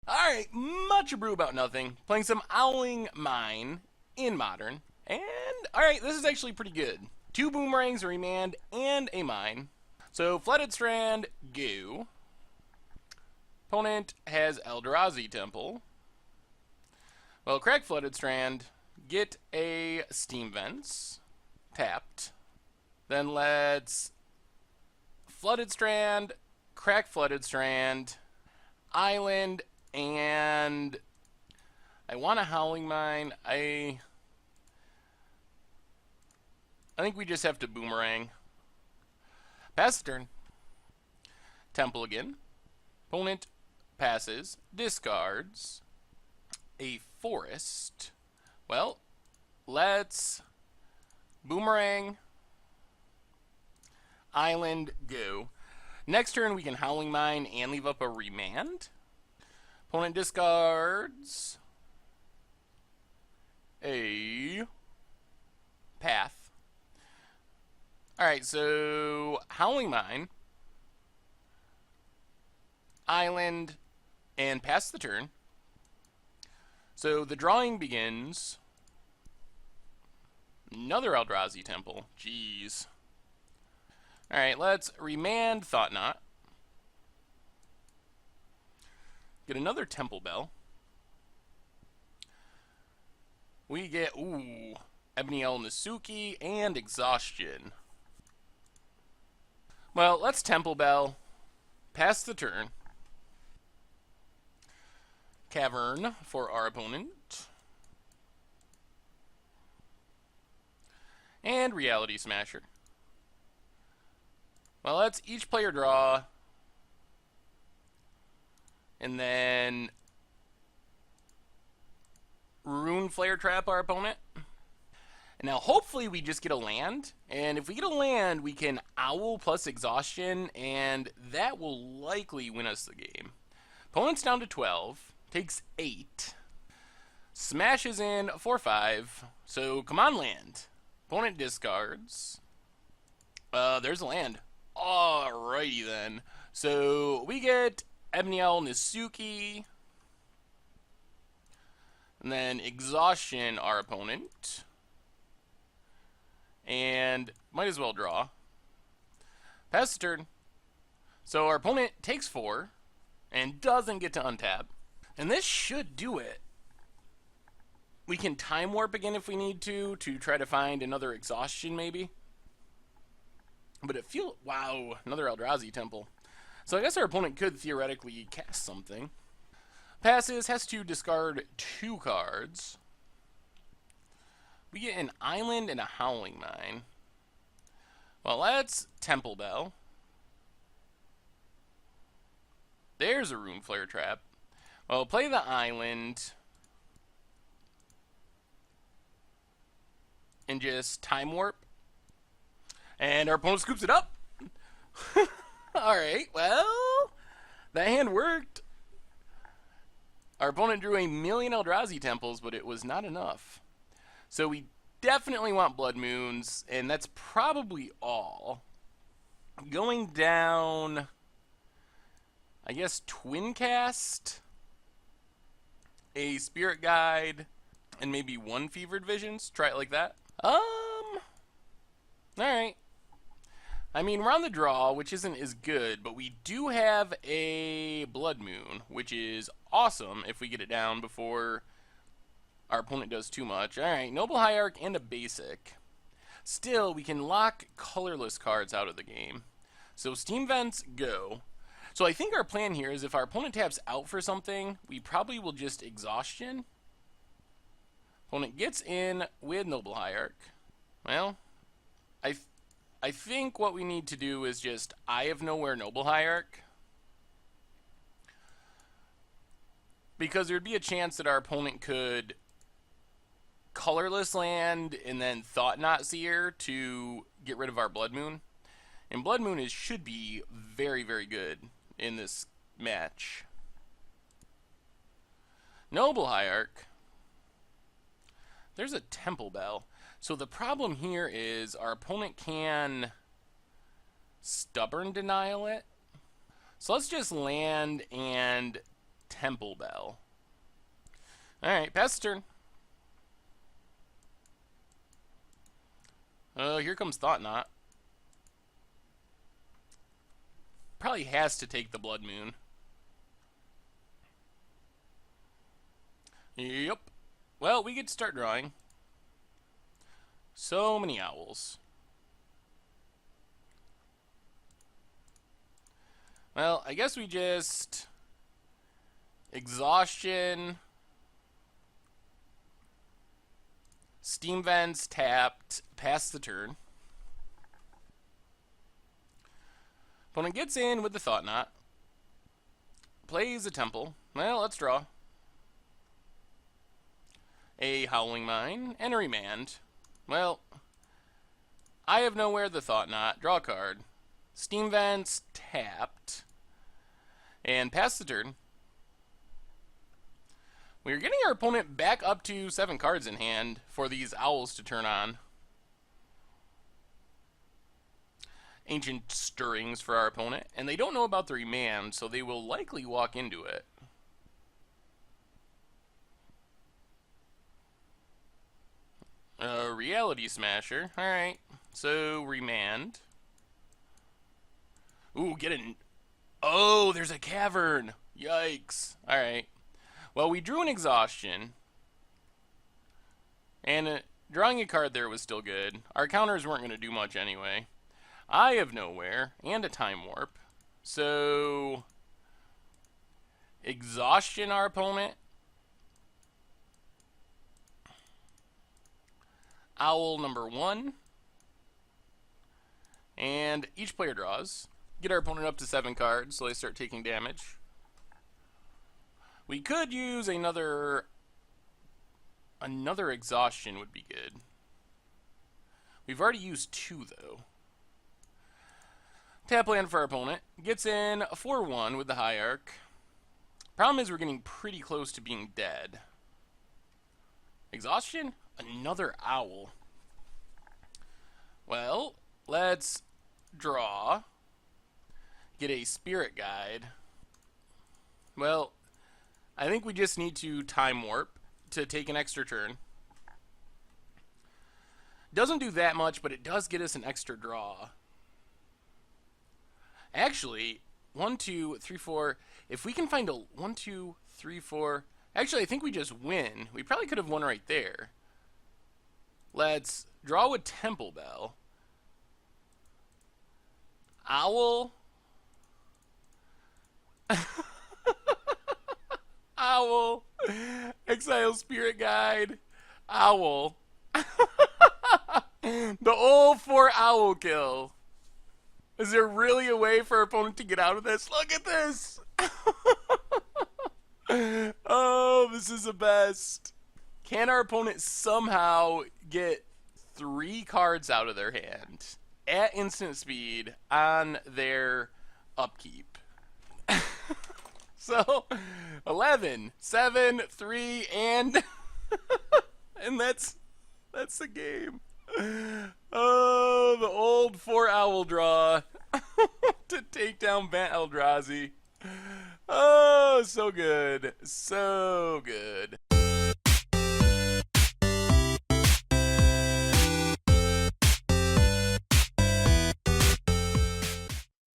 Alright, much Abrew about nothing. Playing some Owling Mine in Modern. And, alright, this is actually pretty good. 2 Boomerangs, a Remand, and a Mine. So, Flooded Strand, go. Opponent has Eldrazi Temple. Well, crack Flooded Strand, get a Steam Vents, tapped. Then let's Flooded Strand, crack Flooded Strand, Island, and I want a Howling Mine. I think we just have to Boomerang. Pass the turn. Temple again. Opponent passes, discards a Forest. Well, let's Boomerang, Island, go. Next turn we can Howling Mine and leave up a Remand. Opponent discards a Path. Alright, so Howling Mine, Island, and pass the turn. So the drawing begins. Another Eldrazi Temple. Jeez. Alright, let's Remand Thought-Knot. Get another Temple Bell. We get, Ebony El Nasuki and Exhaustion. Well, let's Temple Bell. Pass the turn. Cavern for our opponent. And Reality Smasher. Well, let's each player draw. And then Rune Flare Trap our opponent. And now hopefully we just get a land. And if we get a land, we can Owl plus Exhaustion, and that will likely win us the game. Opponent's down to 12. Takes 8. Smashes in 4-5. So come on, land. Opponent discards. There's a land. Alrighty then. So we get Ebony El Nasuki. And then Exhaustion our opponent. And might as well draw. Pass the turn. So our opponent takes 4 and doesn't get to untap. And this should do it. We can Time Warp again if we need to try to find another Exhaustion maybe. But it feels, wow, another Eldrazi Temple. So I guess our opponent could theoretically cast something. Passes, has to discard 2 cards. We get an Island and a Howling Mine. Well, let's Temple Bell. There's a Rune Flare Trap. Well, play the Island. And just Time Warp. And our opponent scoops it up. Alright, well, that hand worked. Our opponent drew a million Eldrazi Temples, but it was not enough. So we definitely want Blood Moons, and that's probably all. Going down, I guess, Twin Cast, a Spirit Guide, and maybe 1 Fevered Visions. Try it like that. Alright. I mean, we're on the draw, which isn't as good, but we do have a Blood Moon, which is awesome if we get it down before our opponent does too much. Alright, Noble Hierarch and a basic. Still, we can lock colorless cards out of the game. So Steam Vents, go. So I think our plan here is if our opponent taps out for something, we probably will just Exhaustion. Opponent gets in with Noble Hierarch. Well, I think what we need to do is just Eye of Nowhere Noble Hierarch. Because there'd be a chance that our opponent could colorless land and then Thought-Knot Seer to get rid of our Blood Moon. And Blood Moon should be very, very good in this match. Noble Hierarch. There's a Temple Bell. So the problem here is our opponent can Stubborn Denial it. So let's just land and Temple Bell. Alright, pass the turn. Here comes Thought Knot. Probably has to take the Blood Moon. Yep. Well, we get to start drawing. So many owls. Well, I guess we just... Exhaustion. Steam Vents tapped. Pass the turn. Opponent gets in with the Thought Knot. Plays a Temple. Well, let's draw. A Howling Mine and a Remand. Well, I have nowhere the Thought Knot. Draw a card. Steam Vents tapped. And pass the turn. We're getting our opponent back up to 7 cards in hand for these owls to turn on. Ancient Stirrings for our opponent, and they don't know about the Remand, so they will likely walk into it. Reality Smasher. Alright, so Remand. Ooh, get in. Oh, there's a cavern. Yikes. Alright. Well, we drew an Exhaustion. And drawing a card there was still good. Our counters weren't going to do much anyway. Eye of Nowhere and a Time Warp. So, Exhaustion our opponent. Owl number 1. And each player draws. Get our opponent up to 7 cards so they start taking damage. We could use another Exhaustion would be good. We've already used 2 though. Tap land for our opponent. Gets in 4-1 with the Hierarch. Problem is we're getting pretty close to being dead. Exhaustion? Another owl. Well, let's draw. Get a Spirit Guide. Well, I think we just need to Time Warp to take an extra turn. Doesn't do that much, but it does get us an extra draw. Actually, 1, 2, 3, 4. If we can find a 1, 2, 3, 4. Actually, I think we just win. We probably could have won right there. Let's draw a Temple Bell. Owl. Owl. Exile Spirit Guide. Owl. The old 4 owl kill. Is there really a way for our opponent to get out of this? Look at this! Oh, this is the best. Can our opponent somehow get 3 cards out of their hand at instant speed on their upkeep? So, 11, 7, 3, and... and that's the game. Oh, the old 4 owl draw to take down Bant Eldrazi. Oh, so good. So good.